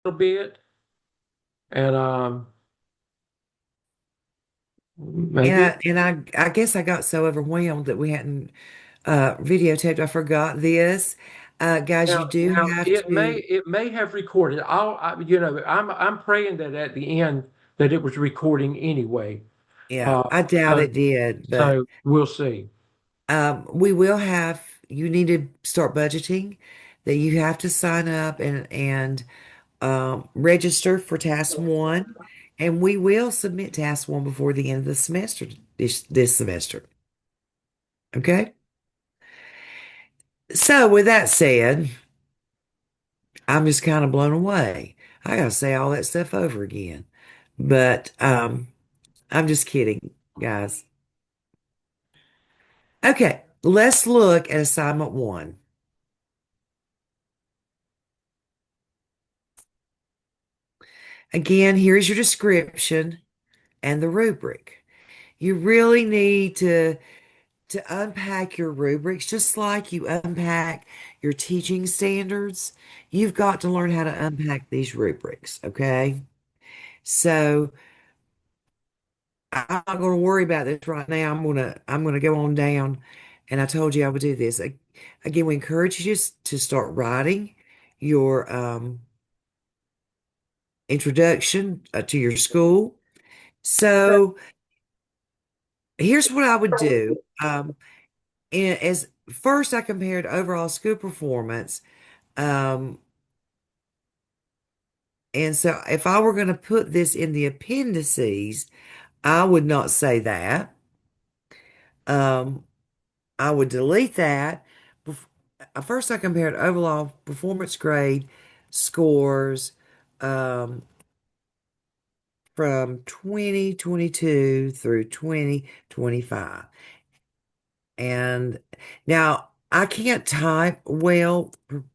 little bit, and And maybe I guess I got so overwhelmed that we hadn't videotaped. I forgot this. Guys, you do now have to, it may have recorded. I'm praying that at the end that it was recording anyway. yeah, Uh, I doubt so it did, but so we'll see. we will have, you need to start budgeting that you have to sign up and register for task one. And we will submit task one before the end of the semester, this semester. Okay. So with that said, I'm just kind of blown away. I gotta say all that stuff over again. But I'm just kidding, guys. Okay, let's look at assignment one. Again, here's your description and the rubric. You really need to unpack your rubrics just like you unpack your teaching standards. You've got to learn how to unpack these rubrics, okay? So I'm not going to worry about this right now. I'm going to go on down, and I told you I would do this. Again, we encourage you to start writing your introduction to your school. So here's what I would do. As first, I compared overall school performance. Um, and so if I were going to put this in the appendices, I would not say that. Um, I would delete that. Bef- First, I compared overall performance grade scores um, from 2022 through 2025. And now I can't type well,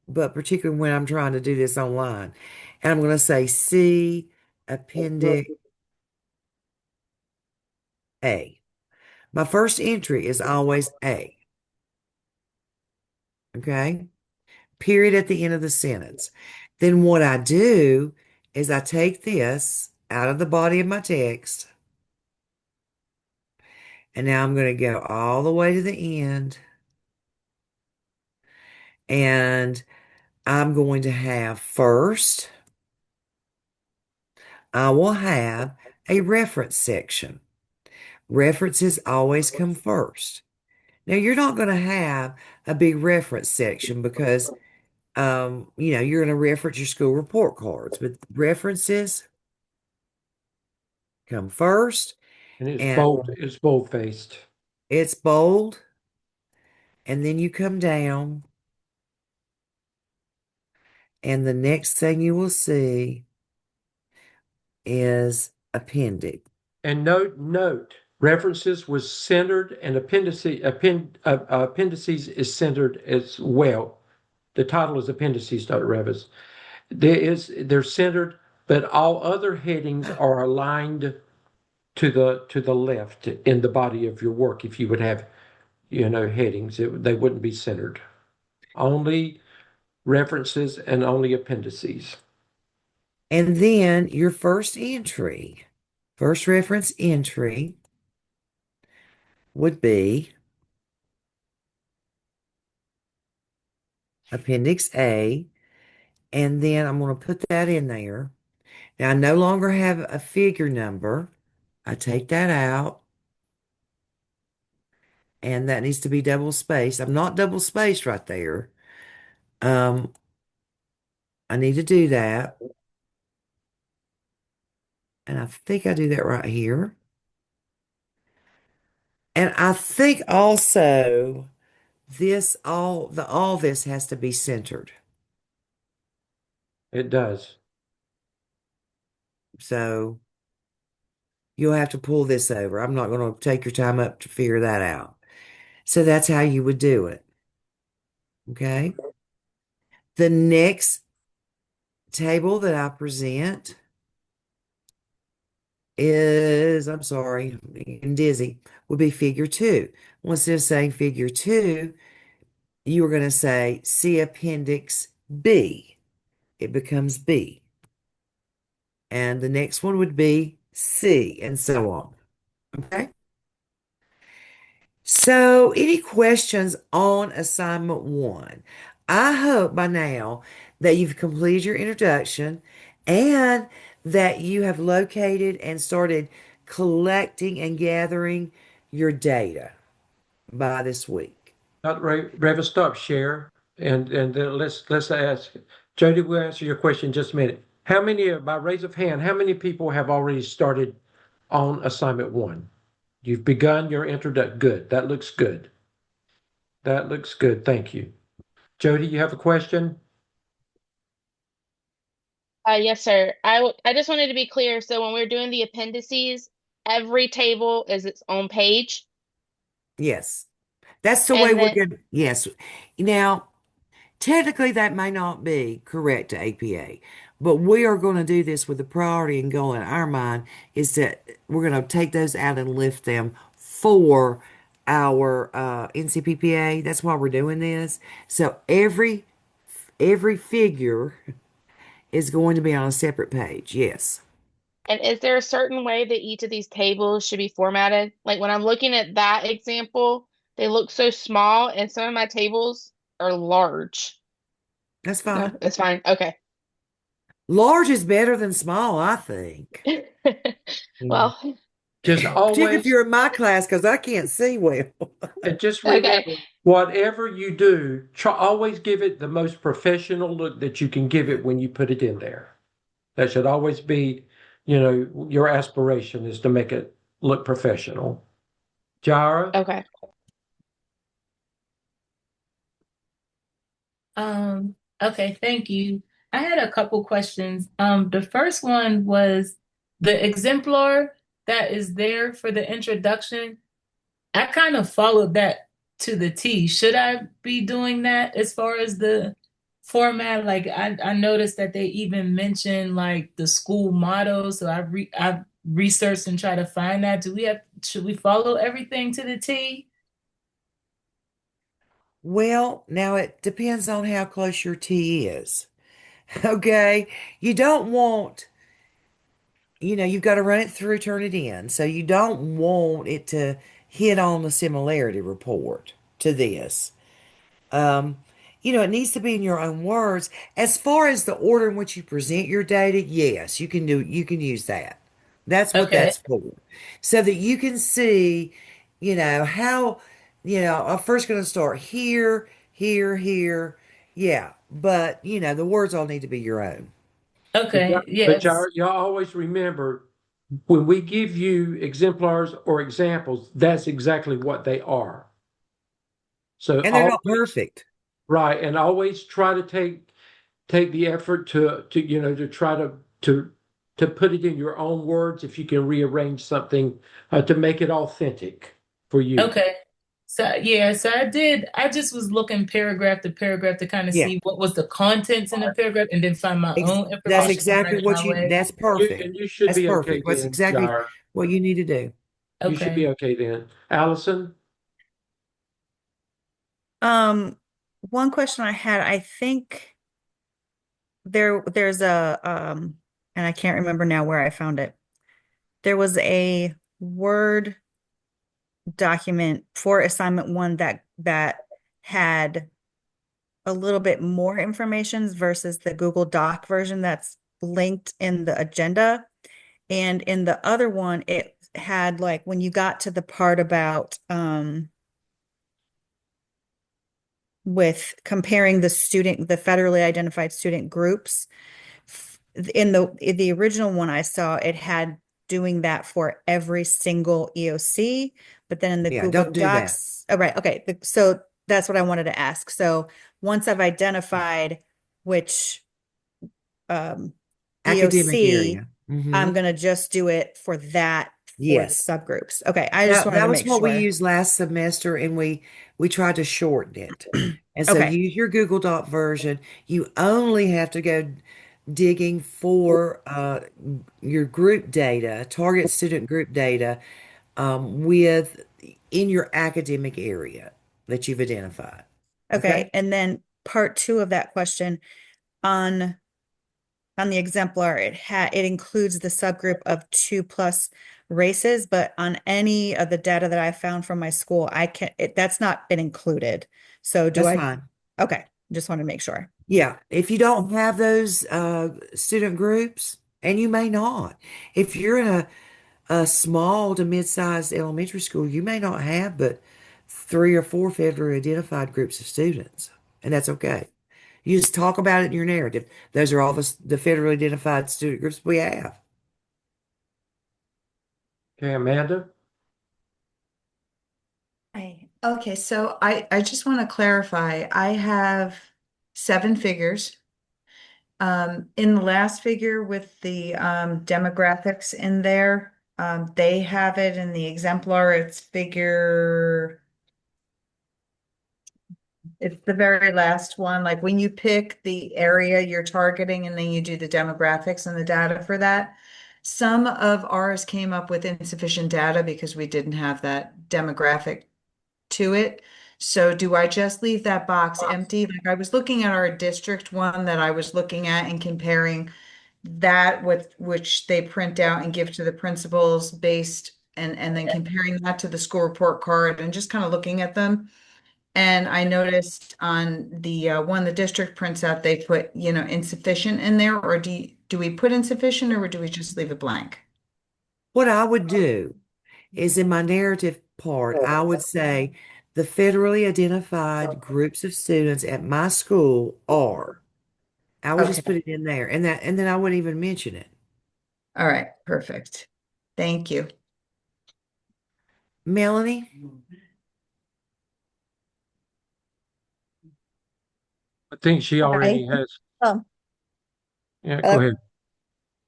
but particularly when I'm trying to do this online. And I'm going to say C Appendix A. My first entry is always A. Okay. Period at the end of the sentence. Then what I do is I take this out of the body of my text, and now I'm going to go all the way to the end, and I'm going to have first, I will have a reference section. References always come first. Now, you're not going to have a big reference section because, you're going to reference your school report cards, but references come first, And and it's bold faced. it's bold, and then you come down, and the next thing you will see is appendix. And note, references was centered, and appendices is centered as well. The title is appendices, Dr. Revis. They're centered, but all other headings are aligned to the left in the body of your work. If you would have, headings, they wouldn't be centered. Only references and only appendices. And then your first reference entry would be Appendix A, and then I'm going to put that in there. Now, I no longer have a figure number. I take that out, and that needs to be double spaced. I'm not double spaced right there. Um, I need to do that, and I think I do that right here. And I think also all this has to be centered. It does. So you'll have to pull this over. I'm not going to take your time up to figure that out. So that's how you would do it. Okay. The next table that I present is, I'm sorry, I'm getting dizzy, would be figure two. Well, instead of saying figure two, you are going to say see appendix B. It becomes B. and the next one would be C, and so on. Okay. So, any questions on assignment one? I hope by now that you've completed your introduction and that you have located and started collecting and gathering your data by this week. Rev, stop share, and then let's ask Jody. We'll answer your question in just a minute. How many, by raise of hand, how many people have already started on assignment one? You've begun your introduction. Good. That looks good. That looks good. Thank you. Jody, you have a question? Yes, sir. I just wanted to be clear. So when we're doing the appendices, every table is its own page. Yes, that's the way And we're then, going to. Yes. Now, technically, that may not be correct to APA, but we are going to do this with the priority and goal in our mind is that we're going to take those out and lift them for our NCPPA. That's why we're doing this. So every figure is going to be on a separate page. Yes. and is there a certain way that each of these tables should be formatted? Like when I'm looking at that example, they look so small and some of my tables are large. That's No, fine. it's fine. Okay. Large is better than small, I think. Mm. Well, Just Particularly if always, you're in my class, because I can't see well. and just okay. remember, whatever you do, try always give it the most professional look that you can give it when you put it in there. That should always be, your aspiration is to make it look professional. Jara? Okay. Okay, thank you. I had a couple questions. The first one was the exemplar that is there for the introduction. I kind of followed that to the T. Should I be doing that as far as the format? Like I noticed that they even mentioned like the school motto, so I researched and tried to find that. Should we follow everything to the T? Well, now it depends on how close your T is. Okay. You don't want, you've got to run it through, turn it in. So you don't want it to hit on the similarity report to this. Um, it needs to be in your own words. As far as the order in which you present your data, yes, you can use that. That's what Okay. that's for. So that you can see, how, I'm first going to start here, here, here. Yeah. But, the words all need to be your own. Okay. But Yes. y'all always remember when we give you exemplars or examples, that's exactly what they are. So And they're not always perfect. right, and always try to take the effort to try to put it in your own words if you can rearrange something to make it authentic for you. Okay. So yeah, so I just was looking paragraph to paragraph to kind of Yeah. see what was the contents in the paragraph and then find my own That's information and write exactly it my way. that's perfect. And you should That's be okay perfect. That's then, exactly Jara. what you need to do. You should be Okay. okay then. Allison? Um, one question I had, I think there's a and I can't remember now where I found it. There was a Word document for assignment one that had a little bit more information versus the Google Doc version that's linked in the agenda. And in the other one, it had like when you got to the part about with comparing the federally identified student groups. In the original one I saw, it had doing that for every single EOC, but then in the Yeah, Google don't do that. Docs, oh, right, okay. So that's what I wanted to ask. So once I've identified which Academic EOC, area. I'm gonna just do it for that for the Yes. subgroups. Okay, I just wanted That to was make what we sure. used last semester, and we tried to shorten it. And so Okay, use your Google Doc version. You only have to go digging for your group data, target student group data, with in your academic area that you've identified. Okay? okay. And then part two of that question on on the exemplar, it includes the subgroup of 2+ races, but on any of the data that I found from my school, that's not been included. So That's fine. Okay, just want to make sure. Yeah, if you don't have those student groups, and you may not, if you're in a small to mid-sized elementary school, you may not have but 3 or 4 federally identified groups of students, and that's okay. You just talk about it in your narrative. Those are all the federally identified student groups we have. Okay, Amanda? Hi. Okay, so I just want to clarify. I have 7 figures. In the last figure with the demographics in there, they have it in the exemplar. It's the very last one. Like when you pick the area you're targeting and then you do the demographics and the data for that. Some of ours came up with insufficient data because we didn't have that demographic to it. So do I just leave that box empty? Like I was looking at our district one that I was looking at and comparing that with which they print out and give to the principals based and then comparing that to the school report card and just kind of looking at them. And I noticed on the one the district prints out, they put, insufficient in there, or do we put insufficient or do we just leave it blank? What I would do is in my narrative part, I would say the federally identified groups of students at my school are. I would just Okay. put it in there, and then I wouldn't even mention it. All right, perfect. Thank you. Melanie? I think she already Hi. has. Um, Yeah, uh, go ahead.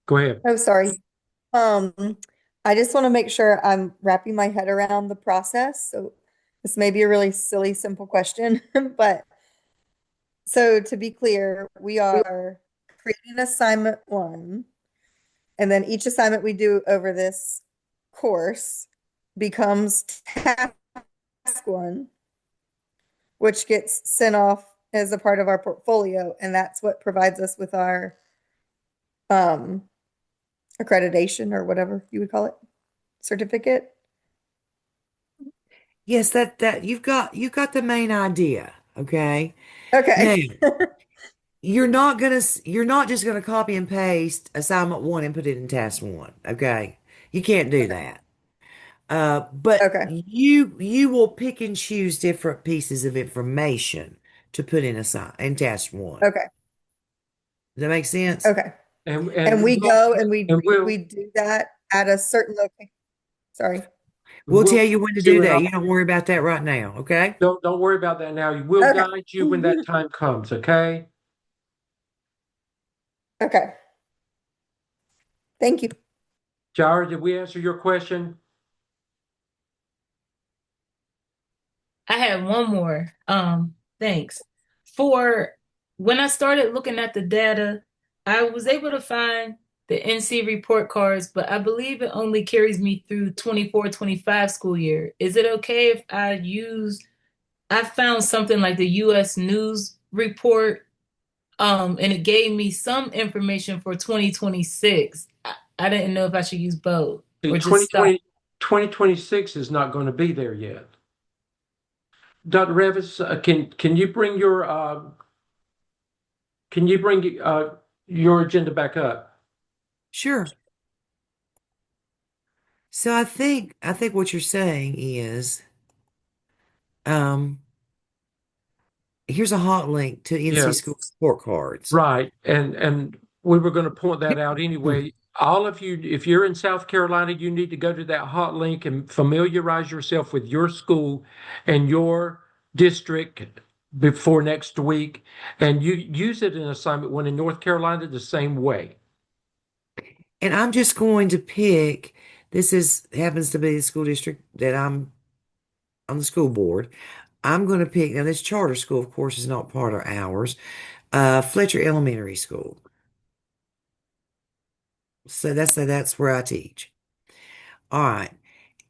Go ahead. oh, sorry. Um, I just want to make sure I'm wrapping my head around the process. So this may be a really silly, simple question, but so to be clear, we are creating assignment 1, and then each assignment we do over this course becomes task 1, which gets sent off as a part of our portfolio, and that's what provides us with our um accreditation or whatever you would call it, certificate. Yes, that you've got the main idea, okay? Okay. Now, you're not just gonna copy and paste assignment 1 and put it in task 1, okay? You can't do that. But Okay. you will pick and choose different pieces of information to put in task 1. Okay. Does that make sense? Okay. And we go and we'll we do that at a certain location. Sorry. We'll we'll tell you when to do do it that. all. You don't worry about that right now, okay? Don't worry about that now. We'll Okay. guide you when that time comes, okay? Okay. Thank you. Jara, did we answer your question? I had one more. Thanks. For when I started looking at the data, I was able to find the NC report cards, but I believe it only carries me through 24-25 school year. Is it okay if I found something like the US News report, and it gave me some information for 2026. I didn't know if I should use both See, or just stop. 2026 is not going to be there yet. Dr. Revis, can you bring your agenda back up? Sure. So I think what you're saying is, um, here's a hot link to NC Yeah. School report cards. Right. And we were going to point that out anyway. All of you, if you're in South Carolina, you need to go to that hot link and familiarize yourself with your school and your district before next week. And you use it in assignment 1 in North Carolina the same way. And I'm just going to pick, happens to be the school district that I'm on the school board. I'm going to pick, now this charter school, of course, is not part of ours, Fletcher Elementary School. So that's where I teach. All right.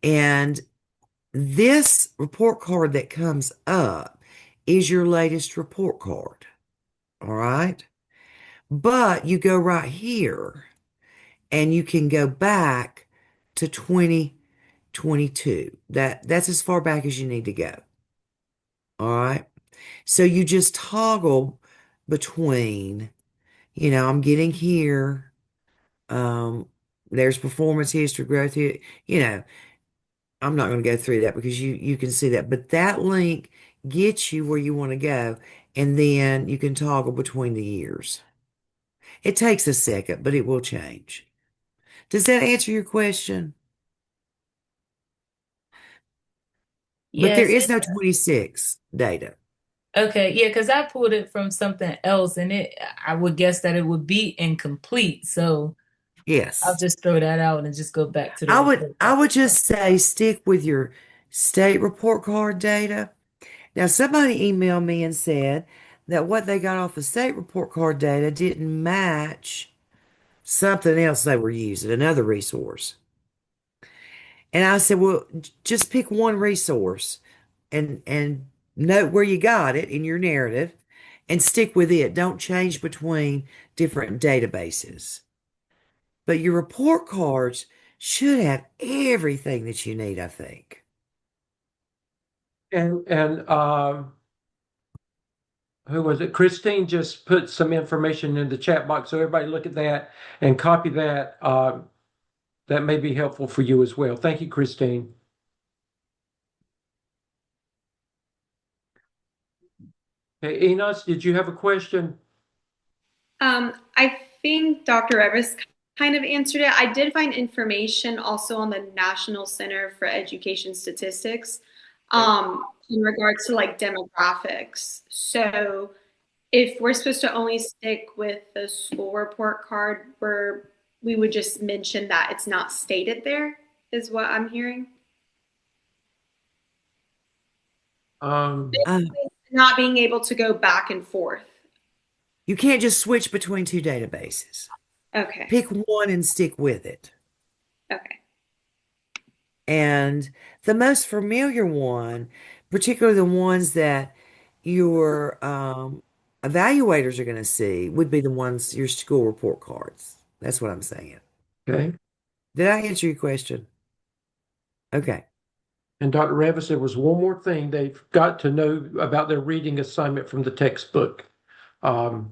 And this report card that comes up is your latest report card. All right. But you go right here and you can go back to 2022. That's as far back as you need to go. All right. So you just toggle between, I'm getting here. Um, there's performance history, growth here. I'm not going to go through that because you can see that. But that link gets you where you want to go, and then you can toggle between the years. It takes a second, but it will change. Does that answer your question? But there Yes. is no 26 data. Okay, yeah, because I pulled it from something else and I would guess that it would be incomplete. So I'll Yes. just throw that out and just go back to the I would report. I would just say stick with your state report card data. Now, somebody emailed me and said that what they got off the state report card data didn't match something else they were using, another resource. And I said, well, just pick one resource and note where you got it in your narrative and stick with it. Don't change between different databases. But your report cards should have everything that you need, I think. And who was it? Christine just put some information in the chat box, so everybody look at that and copy that. That may be helpful for you as well. Thank you, Christine. Hey, Enos, did you have a question? I think Dr. Revis kind of answered it. I did find information also on the National Center for Education Statistics in regards to like demographics. So if we're supposed to only stick with the school report card, we would just mention that it's not stated there, is what I'm hearing. Um, Not being able to go back and forth. You can't just switch between two databases. Okay. Pick one and stick with it. Okay. And the most familiar one, particularly the ones that your evaluators are going to see, would be the ones, your school report cards. That's what I'm saying. Okay. Did I answer your question? Okay. And Dr. Revis, there was one more thing. They've got to know about their reading assignment from the textbook the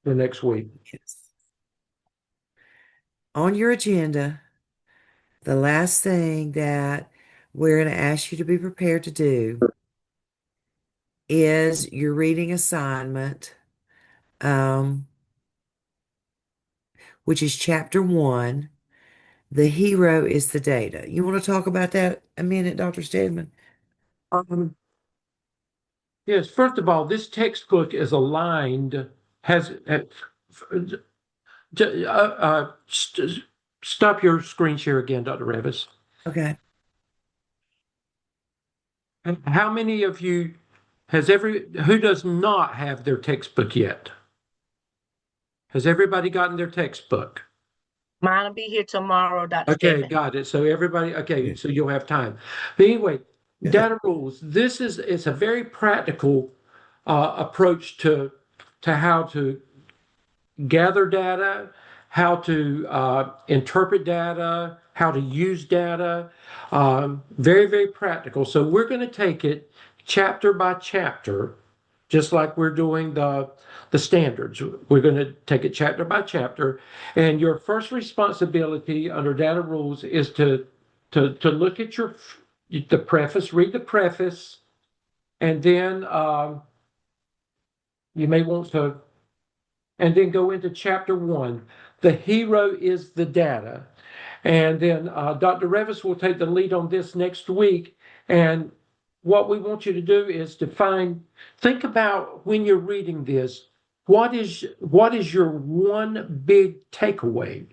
next week. Yes. On your agenda, the last thing that we're going to ask you to be prepared to do is your reading assignment, which is chapter 1. The hero is the data. You want to talk about that a minute, Dr. Stedman? Yes, first of all, this textbook is aligned, stop your screen share again, Dr. Revis. Okay. And how many of you who does not have their textbook yet? Has everybody gotten their textbook? Mine will be here tomorrow, Dr. Okay, Stedman. got it. So everybody, okay, so you'll have time. But anyway, data rules. It's a very practical approach to how to gather data, how to interpret data, how to use data. Very, very practical. So we're going to take it chapter by chapter, just like we're doing the standards. We're going to take it chapter by chapter. And your first responsibility under data rules is to look at the preface, read the preface, and then you may want to, and then go into chapter 1. The hero is the data. And then Dr. Revis will take the lead on this next week. And what we want you to do is think about when you're reading this, what is your one big takeaway?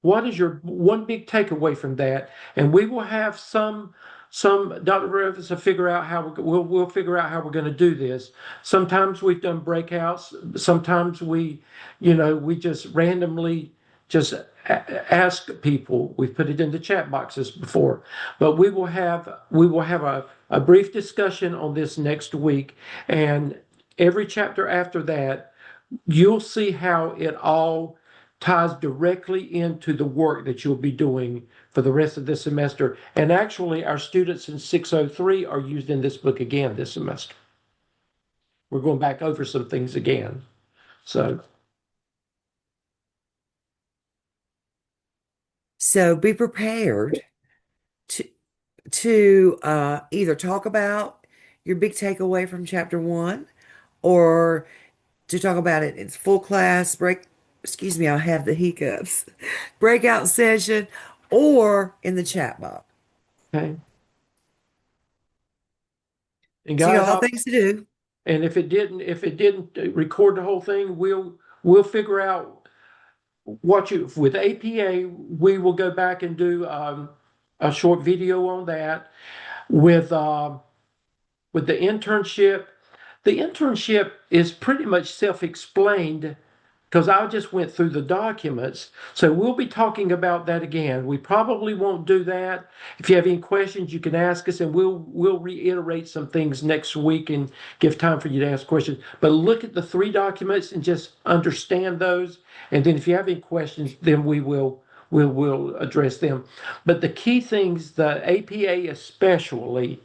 What is your one big takeaway from that? And we will have some Dr. Revis will figure out how we'll figure out how we're going to do this. Sometimes we've done breakouts. Sometimes we just randomly just ask people. We've put it in the chat boxes before, but we will have a brief discussion on this next week, and every chapter after that, you'll see how it all ties directly into the work that you'll be doing for the rest of this semester. And actually, our students in 603 are used in this book again this semester. We're going back over some things again. So be prepared to either talk about your big takeaway from chapter 1 or to talk about it in full class excuse me, I have the hiccups, breakout session, or in the chat box. okay. And So you guys, got all things to do. and if it didn't record the whole thing, we'll figure out what you with APA. We will go back and do a short video on that with the internship. The internship is pretty much self-explained because I just went through the documents. So we'll be talking about that again. We probably won't do that. If you have any questions, you can ask us, and we'll reiterate some things next week and give time for you to ask questions. But look at the 3 documents and just understand those. And then if you have any questions, then we'll address them. But the key things, the APA especially,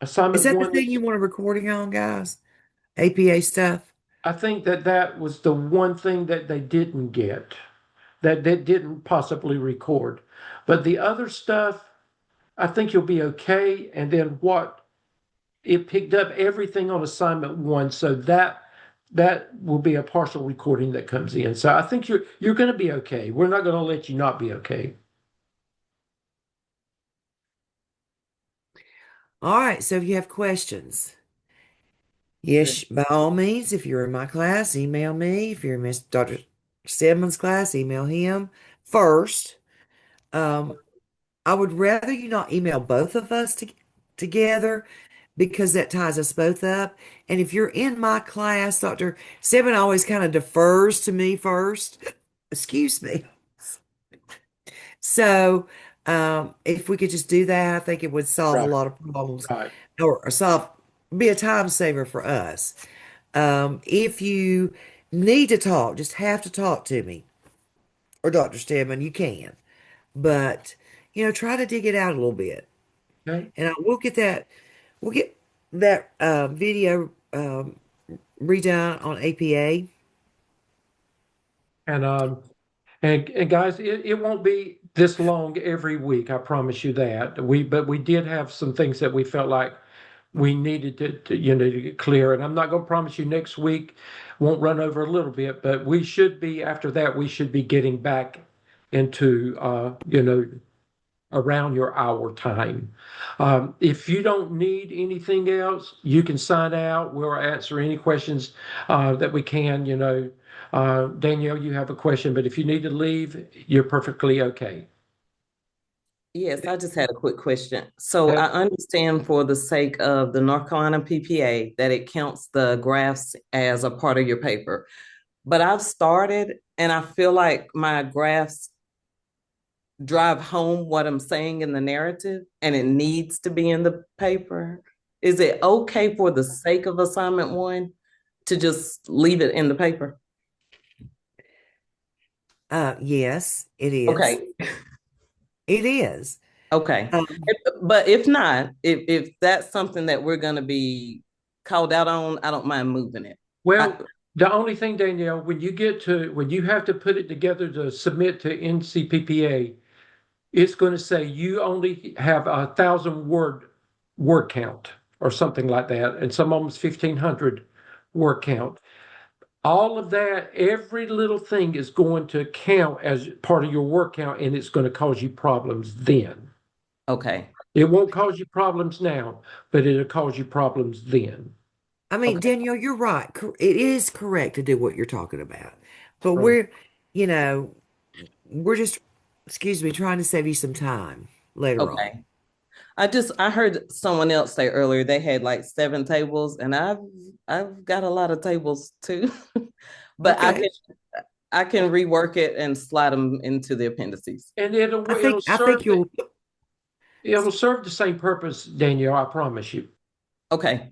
assignment Is that the 1. thing you want a recording on, guys? APA stuff? I think that was the one thing that they didn't get, that they didn't possibly record. But the other stuff, I think you'll be okay. And then it picked up everything on assignment 1, so that will be a partial recording that comes in. So I think you're going to be okay. We're not going to let you not be okay. All right, so if you have questions, yes, by all means, if you're in my class, email me. If you're in Miss Dr. Stedman's class, email him first. I would rather you not email both of us together because that ties us both up. And if you're in my class, Dr. Stedman always kind of defers to me first. Excuse me. So if we could just do that, I think it would solve a Right. lot of problems Right. or be a time saver for us. If you need to talk, just have to talk to me or Dr. Stedman, you can. But, try to dig it out a little bit. Okay. And we'll get that video redone on APA. And guys, it won't be this long every week. I promise you that. But we did have some things that we felt like we needed to get clear. And I'm not going to promise you next week won't run over a little bit, but we should be, after that, we should be getting back into around your hour time. If you don't need anything else, you can sign out. We'll answer any questions that we can. Danielle, you have a question, but if you need to leave, you're perfectly okay. Yes, I just had a quick question. So Okay. I understand for the sake of the North Carolina PPA that it counts the graphs as a part of your paper. But I've started and I feel like my graphs drive home what I'm saying in the narrative and it needs to be in the paper. Is it okay for the sake of assignment 1 to just leave it in the paper? Yes, it is. Okay. It is. Okay. But if not, if that's something that we're going to be called out on, I don't mind moving it. Well, the only thing, Danielle, when you have to put it together to submit to NCPPA, it's going to say you only have 1,000 word count or something like that, and some almost 1,500 word count. All of that, every little thing is going to count as part of your word count, and it's going to cause you problems then. Okay. It won't cause you problems now, but it'll cause you problems then. I mean, Danielle, you're right. It is correct to do what you're talking about. But Right. we're just, excuse me, trying to save you some time later on. Okay. I heard someone else say earlier they had like 7 tables, and I've got a lot of tables too. But Okay. I can rework it and slide them into the appendices. And I it'll think serve you'll the same purpose, Danielle, I promise you. Okay.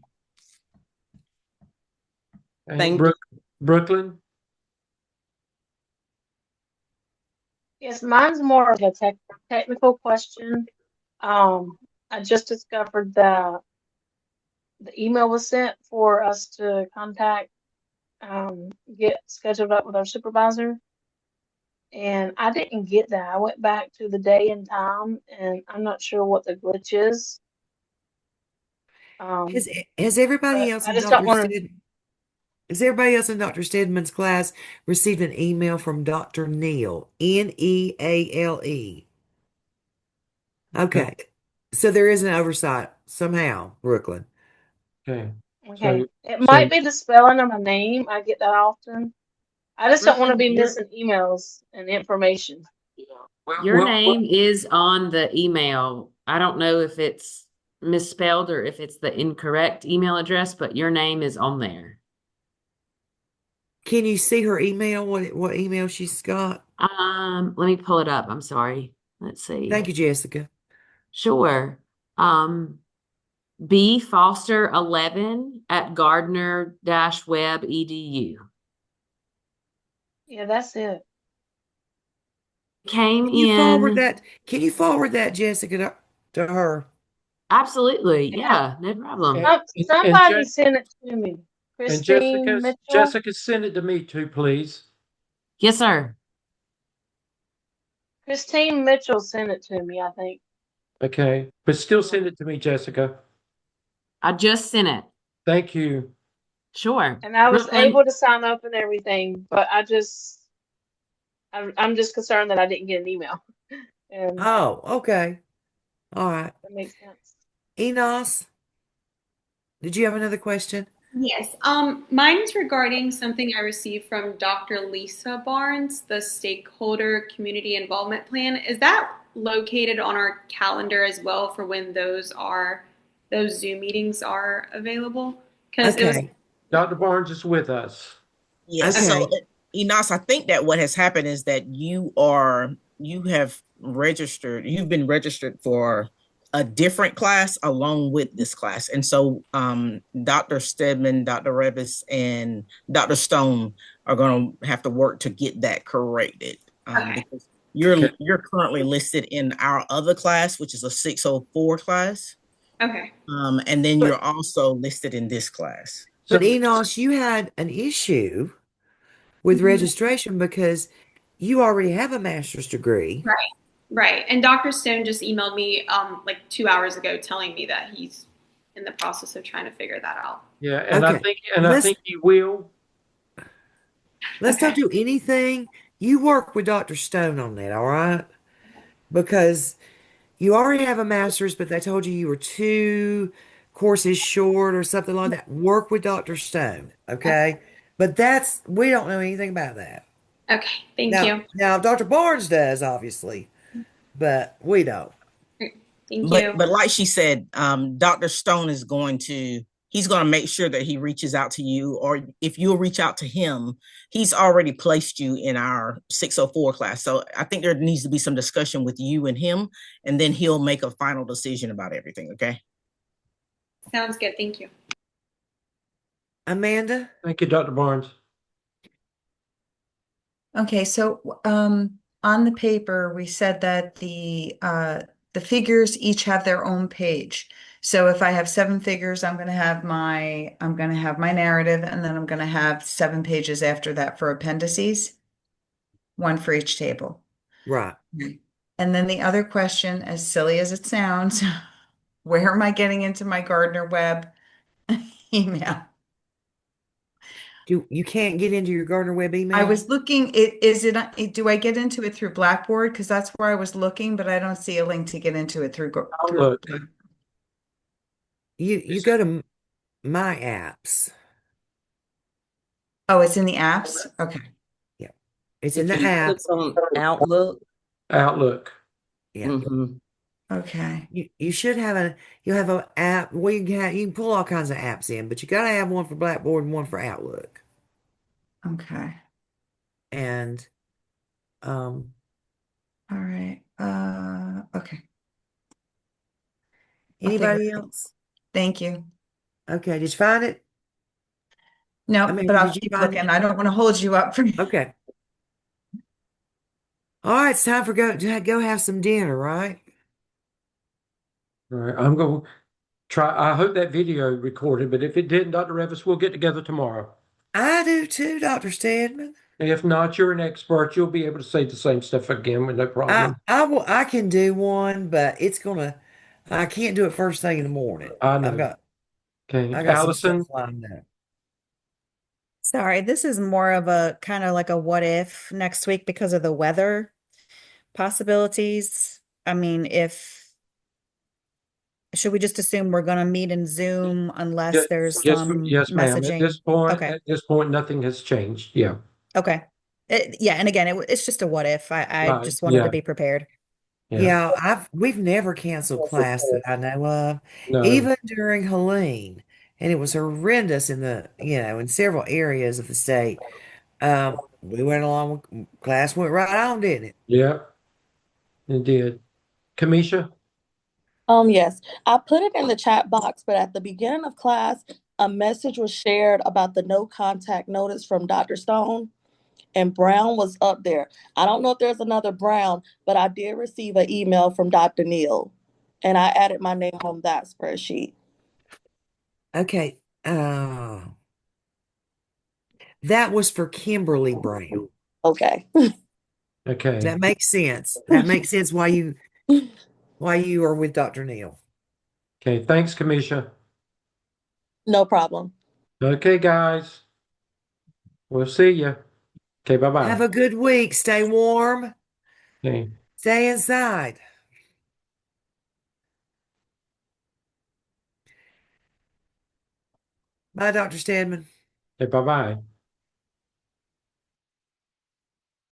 Okay, Thank you. Brooklyn? Yes, mine's more of a technical question. I just discovered that the email was sent for us to contact, get scheduled up with our supervisor. And I didn't get that. I went back to the day and time, and I'm not sure what the glitch is. Has Um, has everybody but else I in just don't Dr. want to. Stead has everybody else in Dr. Stedman's class received an email from Dr. Neal, Neale? Okay. So there is an oversight somehow, Brooklyn. Okay, Okay, so, it so, might be the spelling of my name. I get that often. I just don't want to Brooklyn, be missing emails and information. your well, name is on the email. I don't know if it's misspelled or if it's the incorrect email address, but your name is on there. Can you see her email? What email she's got? Let me pull it up. I'm sorry. Let's see. Thank you, Jessica. Sure. Um, B Foster 11 at Gardner-Web edu. Yeah, that's it. Came Can you forward in. that? Can you forward that, Jessica, to her? Absolutely. And Yeah, no problem. and somebody sent it to me. Christine Mitchell. Jessica, send it to me too, please. Yes, sir. Christine Mitchell sent it to me, I think. Okay, but still send it to me, Jessica. I just sent it. Thank you. Sure. And I was Brooklyn, able to sign up and everything, but I'm just concerned that I didn't get an email. And Oh, okay. All right. that makes sense. Enos, did you have another question? Yes. Mine's regarding something I received from Dr. Lisa Barnes, the Stakeholder Community Involvement Plan. Is that located on our calendar as well for when those Zoom meetings are available? Because it was Okay. Dr. Barnes is with us. Yes. Okay. So, Enos, I think that what has happened is that you have registered, you've been registered for a different class along with this class. And so Dr. Stedman, Dr. Revis, and Dr. Stone are going to have to work to get that corrected. Because you're currently listed in our other class, which is a 604 class. Okay. And then you're also listed in this class. But Enos, you had an issue with registration because you already have a master's degree. Right. And Dr. Stone just emailed me like 2 hours ago telling me that he's in the process of trying to figure that out. Yeah, and Okay. I think you will. Let's not do anything. You work with Dr. Stone on that, all right? Because you already have a master's, but they told you were 2 courses short or something like that. Work with Dr. Stone, okay? But we don't know anything about that. Okay, thank you. Now, Dr. Barnes does, obviously, but we don't. Thank you. But like she said, Dr. Stone is he's going to make sure that he reaches out to you, or if you'll reach out to him, he's already placed you in our 604 class. So I think there needs to be some discussion with you and him, and then he'll make a final decision about everything. Okay. Sounds good. Thank you. Amanda? Thank you, Dr. Barnes. Okay, so on the paper, we said that the figures each have their own page. So if I have 7 figures, I'm gonna have my narrative, and then I'm gonna have 7 pages after that for appendices, 1 for each table. Right. And then the other question, as silly as it sounds, where am I getting into my Gardner Web email? You can't get into your Gardner Web email? I was looking, do I get into it through Blackboard? Because that's where I was looking, but I don't see a link to get into it through. Look. You go to My Apps. Oh, it's in the apps? Okay. Yeah. It's in the app. It's on Outlook. Outlook. Yeah. Mm-hmm. Okay. You should have you have an app. You can pull all kinds of apps in, but you gotta have one for Blackboard and one for Outlook. Okay. And all right. Okay. Anybody else? Thank you. Okay, did you find it? No, I mean, but I'll did you keep find looking. it? I don't want to hold you up for. Okay. All right, it's time for go have some dinner, right? All right, I'm going to try. I hope that video recorded, but if it didn't, Dr. Revis, we'll get together tomorrow. I do too, Dr. Stedman. If not, you're an expert. You'll be able to say the same stuff again with no problem. I can do one, but I can't do it first thing in the morning. I know. Okay, I got some Allison. stuff lined up. Sorry, this is more of a kind of like a what if next week because of the weather possibilities. I mean, if should we just assume we're going to meet in Zoom unless there's some Yes, ma'am. messaging? Okay. At this point, nothing has changed. Yeah. Okay. Yeah, and again, it's just a what if. I Right. just wanted to Yeah. be prepared. Yeah, we've never canceled class that I know of, No. even during Helene, and it was horrendous in several areas of the state. We went along, class went right on, didn't it? Yeah, it did. Kamisha? Yes, I put it in the chat box, but at the beginning of class, a message was shared about the no contact notice from Dr. Stone, and Brown was up there. I don't know if there's another Brown, but I did receive an email from Dr. Neal, and I added my name on that spreadsheet. Okay. That was for Kimberly Brown. Okay. Okay. That makes sense. That makes sense why you are with Dr. Neal. Okay, thanks, Kamisha. No problem. Okay, guys. We'll see you. Okay, bye-bye. Have a good week. Stay warm. Okay. Stay inside. Bye, Dr. Stedman. Okay, bye-bye.